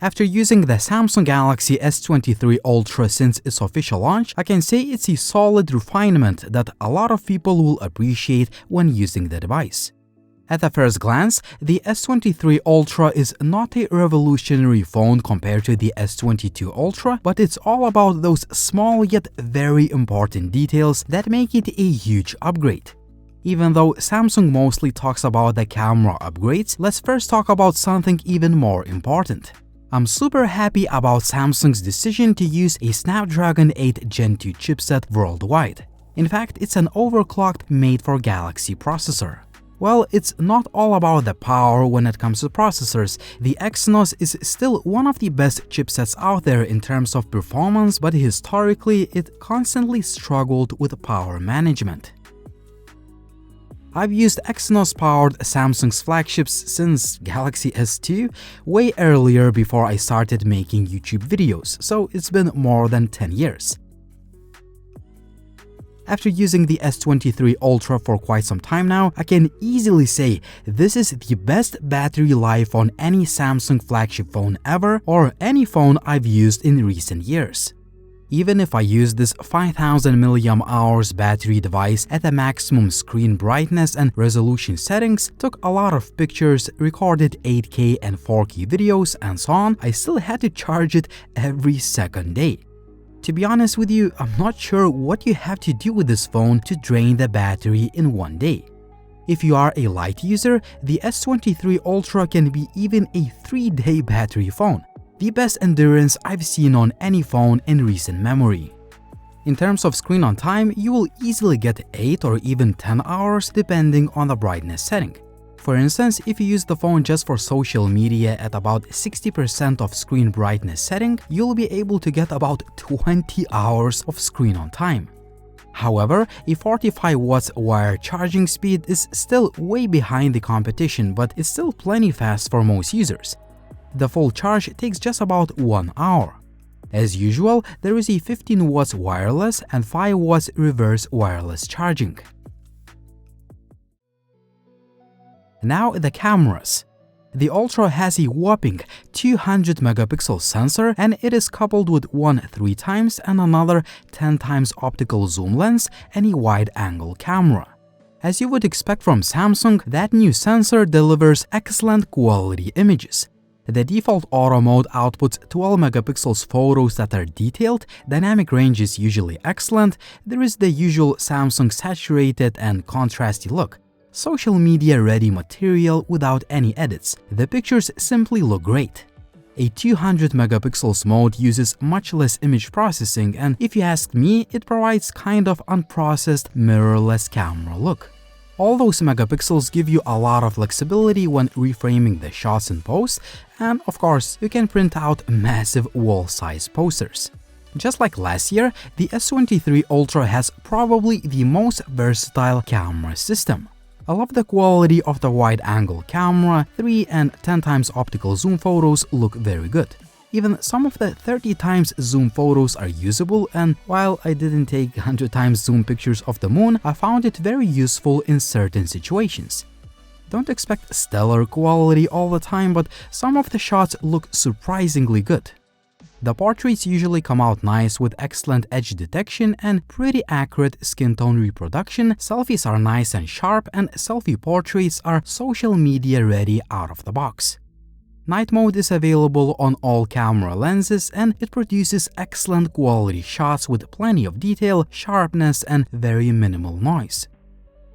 After using the Samsung Galaxy S23 Ultra since its official launch, I can say it's a solid refinement that a lot of people will appreciate when using the device. At the first glance, the S23 Ultra is not a revolutionary phone compared to the S22 Ultra, but it's all about those small yet very important details that make it a huge upgrade. Even though Samsung mostly talks about the camera upgrades, let's first talk about something even more important. I'm super happy about Samsung's decision to use a Snapdragon 8 Gen 2 chipset worldwide. In fact, it's an overclocked made-for-Galaxy processor. Well, it's not all about the power when it comes to processors. The Exynos is still one of the best chipsets out there in terms of performance, but historically, it constantly struggled with power management. I've used Exynos-powered Samsung's flagships since Galaxy S2 way earlier before I started making YouTube videos, so it's been more than 10 years. After using the S23 Ultra for quite some time now, I can easily say this is the best battery life on any Samsung flagship phone ever or any phone I've used in recent years. Even if I use this 5000 mAh battery device at the maximum screen brightness and resolution settings, took a lot of pictures, recorded 8K and 4K videos and so on, I still had to charge it every second day. To be honest with you, I'm not sure what you have to do with this phone to drain the battery in one day. If you are a light user, the S23 Ultra can be even a 3-day battery phone. The best endurance I've seen on any phone in recent memory. In terms of screen on time, you will easily get 8 or even 10 hours depending on the brightness setting. For instance, if you use the phone just for social media at about 60% of screen brightness setting, you'll be able to get about 20 hours of screen on time. However, a 45 watts wire charging speed is still way behind the competition, but it's still plenty fast for most users. The full charge takes just about 1 hour. As usual, there is a 15 watts wireless and 5 watts reverse wireless charging. Now the cameras. The Ultra has a whopping 200 megapixel sensor and it is coupled with one 3x and another 10x optical zoom lens and a wide-angle camera. As you would expect from Samsung, that new sensor delivers excellent quality images. The default auto mode outputs 12 megapixels photos that are detailed, dynamic range is usually excellent, there is the usual Samsung saturated and contrasty look. Social media ready material without any edits. The pictures simply look great. A 200 megapixels mode uses much less image processing and if you ask me, it provides kind of unprocessed mirrorless camera look. All those megapixels give you a lot of flexibility when reframing the shots in post, and of course, you can print out massive wall-size posters. Just like last year, the S23 Ultra has probably the most versatile camera system. I love the quality of the wide-angle camera, 3 and 10x optical zoom photos look very good. Even some of the 30x zoom photos are usable, and while I didn't take 100x zoom pictures of the moon, I found it very useful in certain situations. Don't expect stellar quality all the time, but some of the shots look surprisingly good. The portraits usually come out nice with excellent edge detection and pretty accurate skin tone reproduction, selfies are nice and sharp, and selfie portraits are social media ready out of the box. Night mode is available on all camera lenses and it produces excellent quality shots with plenty of detail, sharpness, and very minimal noise.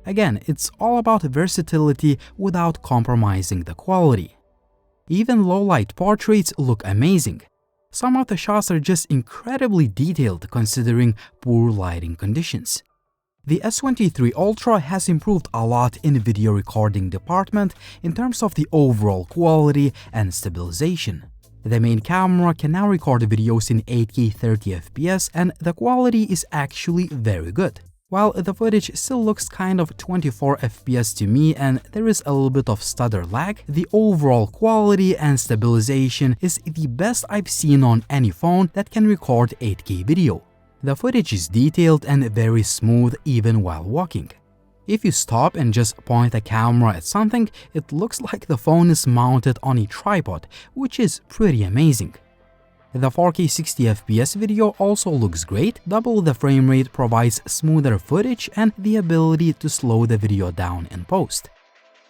Again, it's all about versatility without compromising the quality. Even low-light portraits look amazing. Some of the shots are just incredibly detailed considering poor lighting conditions. The S23 Ultra has improved a lot in video recording department in terms of the overall quality and stabilization. The main camera can now record videos in 8K 30fps and the quality is actually very good. While the footage still looks kind of 24fps to me and there is a little bit of stutter lag, the overall quality and stabilization is the best I've seen on any phone that can record 8K video. The footage is detailed and very smooth even while walking. If you stop and just point the camera at something, it looks like the phone is mounted on a tripod, which is pretty amazing. The 4K 60fps video also looks great. Double the frame rate provides smoother footage and the ability to slow the video down in post.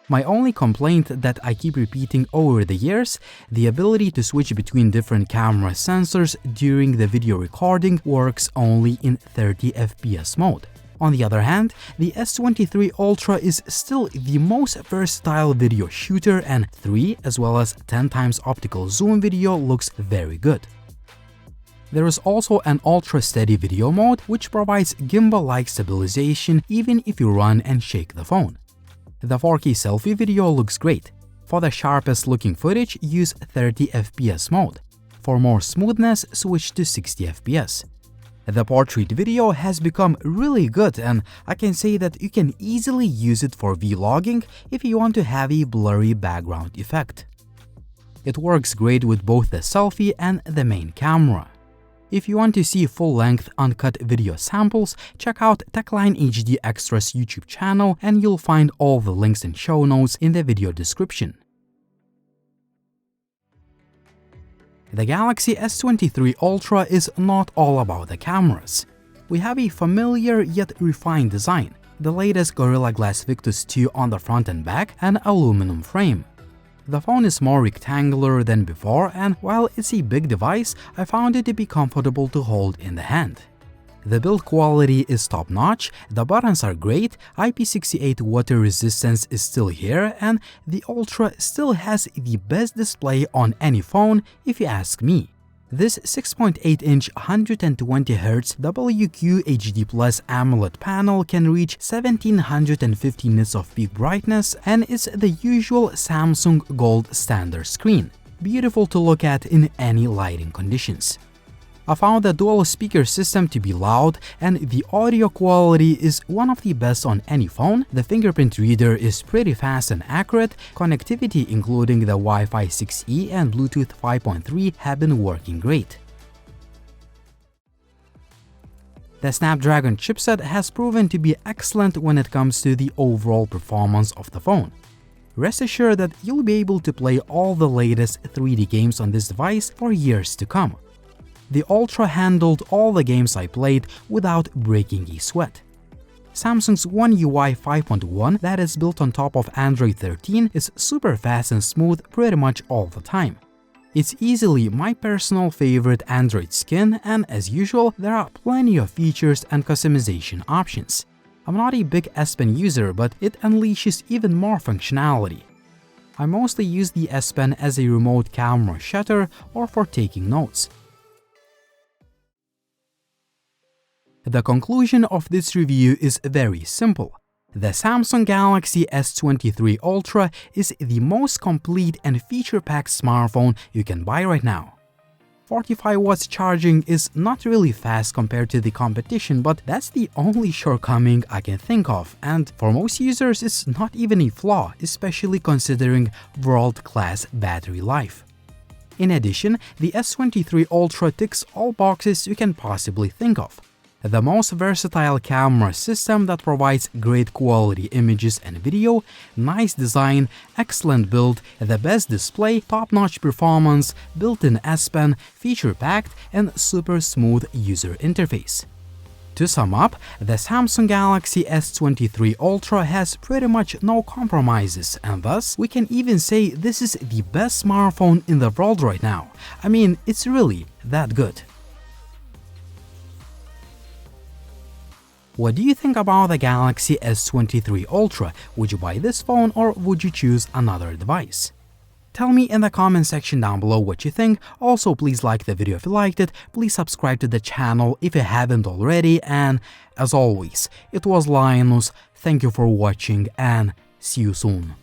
My only complaint that I keep repeating over the years, the ability to switch between different camera sensors during the video recording works only in 30fps mode. On the other hand, the S23 Ultra is still the most versatile video shooter, and 3 as well as 10 times optical zoom video looks very good. There is also an ultra steady video mode which provides gimbal-like stabilization even if you run and shake the phone. The 4K selfie video looks great. For the sharpest looking footage, use 30fps mode. For more smoothness, switch to 60fps. The portrait video has become really good, and I can say that you can easily use it for vlogging if you want to have a blurry background effect. It works great with both the selfie and the main camera. If you want to see full-length uncut video samples, check out TechLine HD Extras YouTube channel and you'll find all the links and show notes in the video description. The Galaxy S23 Ultra is not all about the cameras. We have a familiar yet refined design, the latest Gorilla Glass Victus 2 on the front and back, and aluminum frame. The phone is more rectangular than before, and while it's a big device, I found it to be comfortable to hold in the hand. The build quality is top-notch, the buttons are great, IP68 water resistance is still here, and the Ultra still has the best display on any phone if you ask me. This 6.8-inch 120Hz WQHD+ AMOLED panel can reach 1750 nits of peak brightness and is the usual Samsung Gold standard screen, beautiful to look at in any lighting conditions. I found the dual speaker system to be loud, and the audio quality is one of the best on any phone. The fingerprint reader is pretty fast and accurate. Connectivity including the Wi-Fi 6E and Bluetooth 5.3 have been working great. The Snapdragon chipset has proven to be excellent when it comes to the overall performance of the phone. Rest assured that you'll be able to play all the latest 3D games on this device for years to come. The Ultra handled all the games I played without breaking a sweat. Samsung's One UI 5.1 that is built on top of Android 13 is super fast and smooth pretty much all the time. It's easily my personal favorite Android skin, and as usual, there are plenty of features and customization options. I'm not a big S Pen user, but it unleashes even more functionality. I mostly use the S Pen as a remote camera shutter or for taking notes. The conclusion of this review is very simple. The Samsung Galaxy S23 Ultra is the most complete and feature-packed smartphone you can buy right now. 45 watts charging is not really fast compared to the competition, but that's the only shortcoming I can think of, and for most users it's not even a flaw, especially considering world-class battery life. In addition, the S23 Ultra ticks all boxes you can possibly think of. The most versatile camera system that provides great quality images and video, nice design, excellent build, the best display, top-notch performance, built-in S Pen, feature-packed, and super smooth user interface. To sum up, the Samsung Galaxy S23 Ultra has pretty much no compromises, and thus we can even say this is the best smartphone in the world right now. I mean, it's really that good. What do you think about the Galaxy S23 Ultra? Would you buy this phone or would you choose another device? Tell me in the comment section down below what you think. Also, please like the video if you liked it, please subscribe to the channel if you haven't already, and as always, it was Linus, thank you for watching and see you soon.